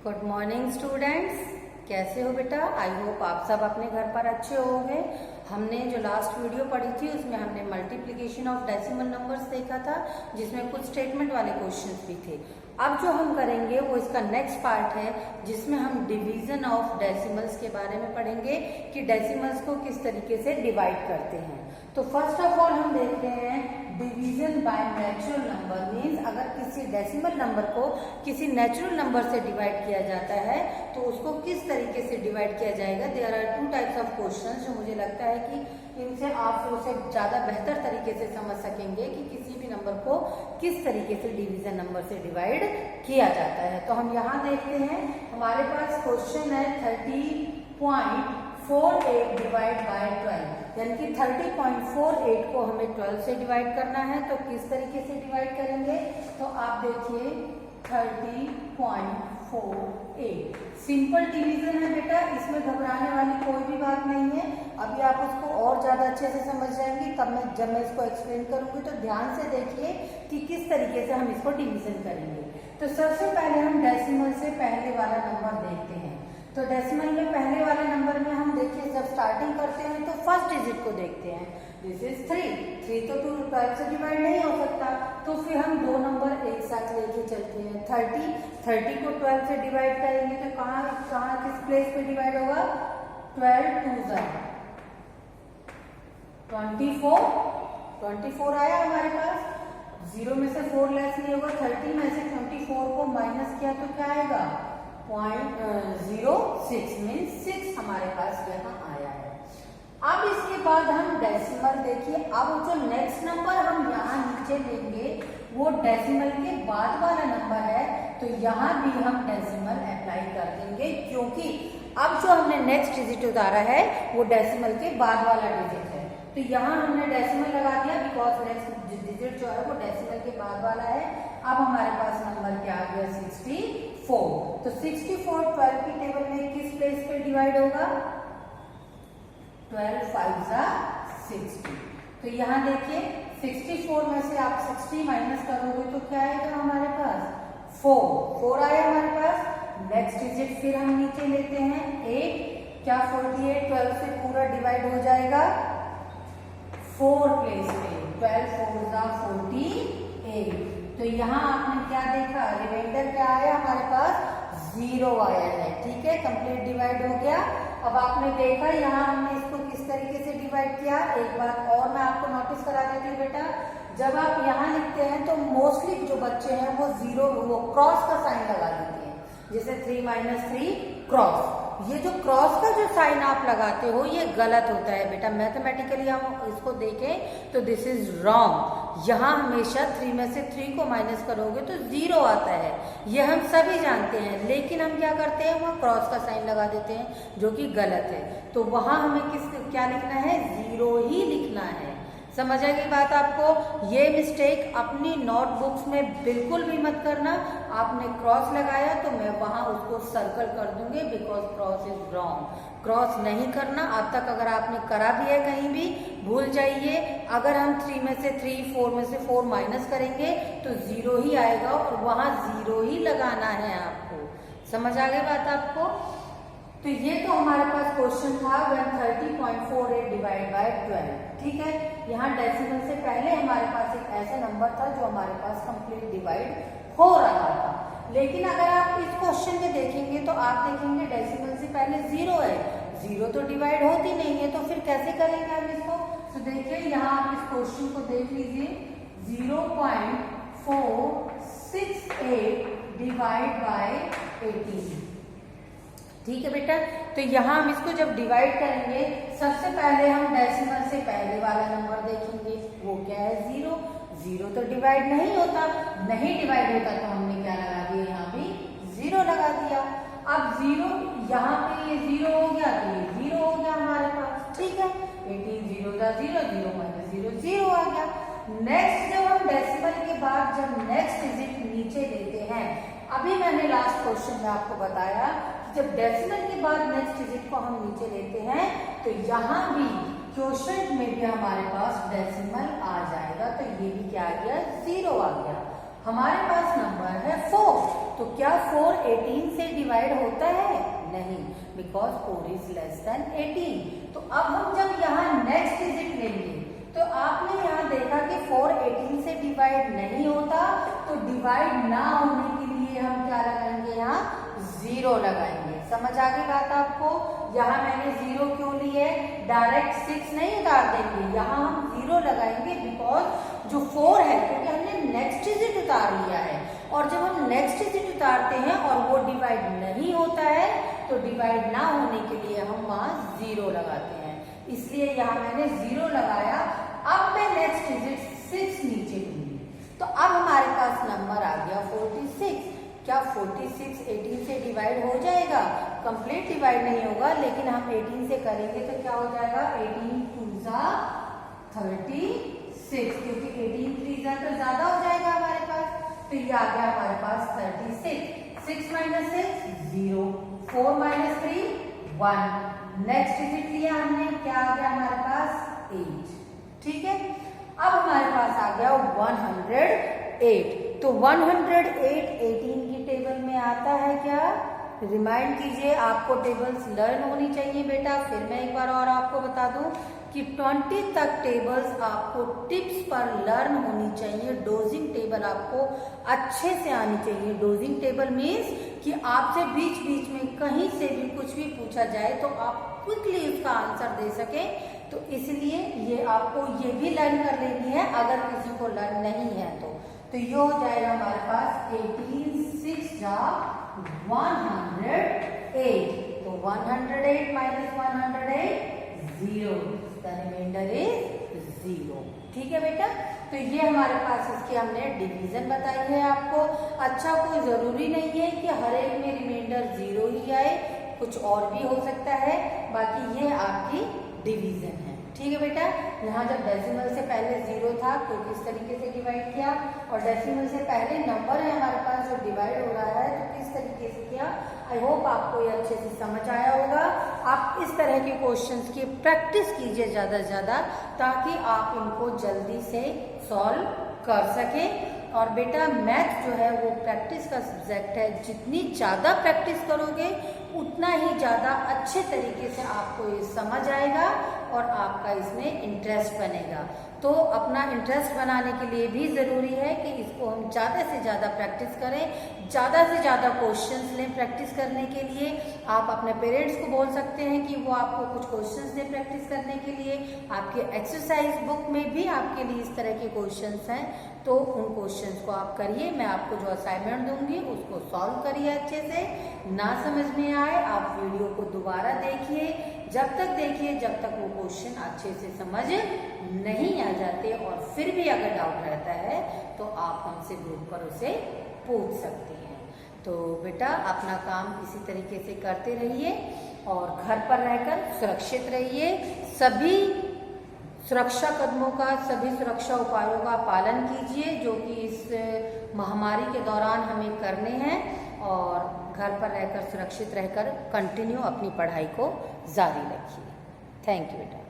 Good morning students, कैसे हो बेटा। आई होप आप सब अपने घर पर अच्छे होंगे। हमने जो लास्ट वीडियो पढ़ी थी उसमें हमने मल्टीप्लिकेशन ऑफ डेसिमल नंबर्स देखा था, जिसमें कुछ स्टेटमेंट वाले क्वेश्चंस भी थे। अब जो हम करेंगे वो इसका नेक्स्ट पार्ट है, जिसमें हम डिवीजन ऑफ डेसिमल्स के बारे में पढ़ेंगे कि डेसिमल्स को किस तरीके से डिवाइड करते हैं। तो फर्स्ट ऑफ ऑल हम देख रहे हैं division by natural number means अगर किसी डेसिमल नंबर को किसी नेचुरल नंबर से डिवाइड किया जाता है तो उसको किस तरीके से डिवाइड किया जाएगा। There are two types of questions जो मुझे लगता है कि इनसे आप उसे ज्यादा बेहतर तरीके से समझ सकेंगे कि किसी भी नंबर को किस तरीके से डिवीजन नंबर से डिवाइड किया जाता है। तो हम यहाँ देखते हैं, हमारे पास क्वेश्चन है 30.48 डिवाइड बाय 12, यानी कि 30.48 को हमें 12 से डिवाइड करना है। तो किस तरीके से डिवाइड करेंगे, तो आप देखिए 30.48 सिंपल डिवीजन है बेटा, इसमें घबराने वाली कोई भी बात नहीं है। अभी आप उसको और ज्यादा अच्छे से समझ जाएंगे जब मैं इसको एक्सप्लेन करूंगी। तो ध्यान से देखिए कि किस तरीके से हम इसको डिवीजन करेंगे। तो सबसे पहले हम डेसिमल से पहले वाला नंबर देखते हैं। तो डेसिमल में पहले वाले नंबर में हम देखिए जब स्टार्टिंग करते हैं तो फर्स्ट डिजिट को देखते हैं। दिस इज 3 तो 12 से डिवाइड नहीं हो सकता, तो फिर हम दो नंबर एक साथ लेके चलते हैं। 30 को 12 से डिवाइड करेंगे तो कहाँ किस प्लेस पे डिवाइड होगा, 12 2 जा 24 आया हमारे पास। 0 में से 4 लेस नहीं होगा, 30 में से 24 को माइनस किया तो क्या आएगा 0.06 मीन 6 हमारे पास यहाँ आया है। अब इसके बाद हम डेसिमल देखिए। अब जो नेक्स्ट नंबर हम यहाँ नीचे लेंगे वो डेसिमल के बाद वाला नंबर है, तो यहाँ भी हम डेसिमल अप्लाई कर देंगे, क्योंकि अब जो हमने नेक्स्ट डिजिट उतारा है वो डेसिमल के बाद वाला डिजिट है। तो यहाँ हमने डेसिमल लगा दिया बिकॉज नेक्स्ट डिजिट जो है वो डेसिमल के बाद वाला है। अब हमारे पास नंबर क्या आ गया 64। तो 64 12 की टेबल में किस प्लेस पे डिवाइड होगा, 12 5 जा 60। तो यहाँ देखिए 64 में से आप 60 माइनस करोगे तो क्या आएगा हमारे पास 4 आया हमारे पास। नेक्स्ट डिजिट फिर हम नीचे लेते हैं 8, क्या 48 12 से पूरा डिवाइड हो जाएगा 4 प्लेस पे, 12 4 जा 48। तो यहाँ आपने क्या देखा, रिमाइंडर क्या आया हमारे पास 0 आया है। ठीक है, कंप्लीट डिवाइड हो गया। अब आपने देखा यहाँ हमने इसको किस तरीके से डिवाइड किया। एक बात और मैं आपको नोटिस करा देती हूँ बेटा, जब आप यहाँ लिखते हैं तो मोस्टली जो बच्चे हैं वो क्रॉस का साइन लगा देते हैं, जैसे 3 - 3 क्रॉस। ये जो क्रॉस का जो साइन आप लगाते हो ये गलत होता है बेटा। मैथमेटिकली हम इसको देखें तो दिस इज रॉन्ग। यहाँ हमेशा 3 में से 3 को माइनस करोगे तो 0 आता है, ये हम सभी जानते हैं, लेकिन हम क्या करते हैं वहाँ क्रॉस का साइन लगा देते हैं जो कि गलत है। तो वहाँ हमें क्या लिखना है, 0 ही लिखना है। समझ आ गई बात आपको। ये मिस्टेक अपनी नोटबुक्स में बिल्कुल भी मत करना। आपने क्रॉस लगाया तो मैं वहां उसको सर्कल कर दूंगी because cross is wrong. Cross नहीं करना। अब तक अगर आपने करा भी है कहीं भी, भूल जाइए। अगर हम 3 में से 3 4 में से 4 माइनस करेंगे तो 0 ही आएगा और वहां 0 ही लगाना है आपको। समझ आ गई बात आपको। तो ये तो हमारे पास क्वेश्चन था 30.48 डिवाइड बाय 12। ठीक है, यहाँ डेसिमल से पहले हमारे पास एक ऐसा नंबर था जो हमारे पास कंप्लीट डिवाइड हो रहा था। लेकिन अगर आप इस क्वेश्चन में देखेंगे तो आप देखेंगे डेसिमल से पहले 0 है, 0 तो डिवाइड होती नहीं है, तो फिर कैसे करेंगे हम इसको। तो देखिए यहाँ आप इस क्वेश्चन को देख लीजिए, 0.468 डिवाइड बाय 18। ठीक है बेटा। तो यहाँ हम इसको जब डिवाइड करेंगे सबसे पहले हम डेसिमल से पहले वाला नंबर देखेंगे, वो क्या है 0 तो डिवाइड नहीं होता तो हमने क्या लगा दिया, यहाँ भी 0 लगा दिया। अब 0 यहाँ पे ये 0 हो गया तो ये 0 हो गया हमारे पास। ठीक है, 18 0 जा 0 0 - 0 0 आ गया। नेक्स्ट जब हम डेसिमल के बाद जब नेक्स्ट डिजिट नीचे लेते हैं, अभी मैंने लास्ट क्वेश्चन में आपको बताया जब डेसिमल के बाद नेक्स्ट डिजिट को हम नीचे लेते हैं तो यहाँ भी क्वोशिएंट में भी हमारे पास डेसिमल आ जाएगा। तो ये भी क्या आ गया, 0 आ गया। हमारे पास नंबर है 4, तो क्या 4 18 से डिवाइड होता है? नहीं, बिकॉज 4 इज लेस देन 18। तो अब हम जब यहाँ नेक्स्ट डिजिट लेंगे तो आपने यहाँ देखा कि 4 18 से डिवाइड नहीं होता, तो डिवाइड ना होने के लिए हम क्या लगाएंगे? यहाँ 0 लगाएंगे। समझ आ गई बात आपको? यहाँ मैंने 0 क्यों ली है? डायरेक्ट 6 नहीं उतार देंगे, यहाँ हम 0 लगाएंगे बिकॉज जो 4 है क्योंकि हमने नेक्स्ट डिजिट उतार लिया है, और जब हम नेक्स्ट डिजिट उतारते हैं और वो डिवाइड नहीं होता है तो डिवाइड ना होने के लिए हम वहाँ 0 लगाते हैं, इसलिए यहाँ मैंने 0 लगाया। अब मैं नेक्स्ट डिजिट 6 नीचे लूंगी, तो अब हमारे पास नंबर आ गया 46। क्या 46 18 से डिवाइड हो जाएगा? कंप्लीट डिवाइड नहीं होगा, लेकिन हम 18 से करेंगे तो क्या हो जाएगा? 18 2 36, क्योंकि 18 3 तो ज्यादा हो जाएगा हमारे पास, तो ये आ गया हमारे पास 36। 6 माइनस 6 0, 4 माइनस 3 1। नेक्स्ट डिजिट लिया हमने, क्या आ गया हमारे पास? 8। ठीक है, अब हमारे पास आ गया 108। तो 108 18 की टेबल में आता है क्या? रिमाइंड कीजिए, आपको टेबल्स लर्न होनी चाहिए बेटा। फिर मैं एक बार और आपको बता दूं कि 20 तक टेबल्स आपको टिप्स पर लर्न होनी चाहिए। डोजिंग टेबल आपको अच्छे से आनी चाहिए। डोजिंग टेबल मीन्स कि आपसे बीच बीच में कहीं से भी कुछ भी पूछा जाए तो आप क्विकली उसका आंसर दे सकें। तो इसलिए ये आपको ये भी लर्न कर लेनी है, अगर किसी को लर्न नहीं है तो ये हो जाएगा हमारे पास 18 6 जा 108। तो 108 माइनस 108 0, द रिमाइंडर इज 0। ठीक है बेटा, तो ये हमारे पास इसकी हमने डिवीजन बताई है आपको। अच्छा, कोई जरूरी नहीं है कि हर एक में रिमाइंडर 0 ही आए, कुछ और भी हो सकता है। बाकी ये आपकी डिवीजन है। ठीक है बेटा, यहाँ जब डेसिमल से पहले 0 था तो किस तरीके से डिवाइड किया, और डेसिमल से पहले नंबर है हमारे पास जो डिवाइड हो रहा है तो किस तरीके से किया। आई होप आपको ये अच्छे से समझ आया होगा। आप इस तरह के क्वेश्चंस की प्रैक्टिस कीजिए ज़्यादा से ज़्यादा, ताकि आप इनको जल्दी से सॉल्व कर सकें। और बेटा मैथ जो है वो प्रैक्टिस का सब्जेक्ट है, जितनी ज़्यादा प्रैक्टिस करोगे उतना ही ज़्यादा अच्छे तरीके से आपको ये समझ आएगा और आपका इसमें इंटरेस्ट बनेगा। तो अपना इंटरेस्ट बनाने के लिए भी ज़रूरी है कि इसको हम ज़्यादा से ज़्यादा प्रैक्टिस करें, ज़्यादा से ज़्यादा क्वेश्चंस लें प्रैक्टिस करने के लिए। आप अपने पेरेंट्स को बोल सकते हैं कि वो आपको कुछ क्वेश्चंस दें प्रैक्टिस करने के लिए। आपके एक्सरसाइज बुक में भी आपके लिए इस तरह के क्वेश्चंस हैं, तो उन क्वेश्चंस को आप करिए। मैं आपको जो असाइनमेंट दूंगी उसको सॉल्व करिए अच्छे से। ना समझ में आए आप वीडियो को दोबारा देखिए, जब तक देखिए जब तक वो क्वेश्चन अच्छे से समझ नहीं आ जाते, और फिर भी अगर डाउट रहता है तो आप हमसे ग्रुप पर उसे पूछ सकते हैं। तो बेटा अपना काम इसी तरीके से करते रहिए और घर पर रहकर सुरक्षित रहिए। सभी सुरक्षा कदमों का, सभी सुरक्षा उपायों का पालन कीजिए जो कि इस महामारी के दौरान हमें करने हैं, और घर पर रहकर सुरक्षित रहकर कंटिन्यू अपनी पढ़ाई को जारी रखिए। थैंक यू बेटा।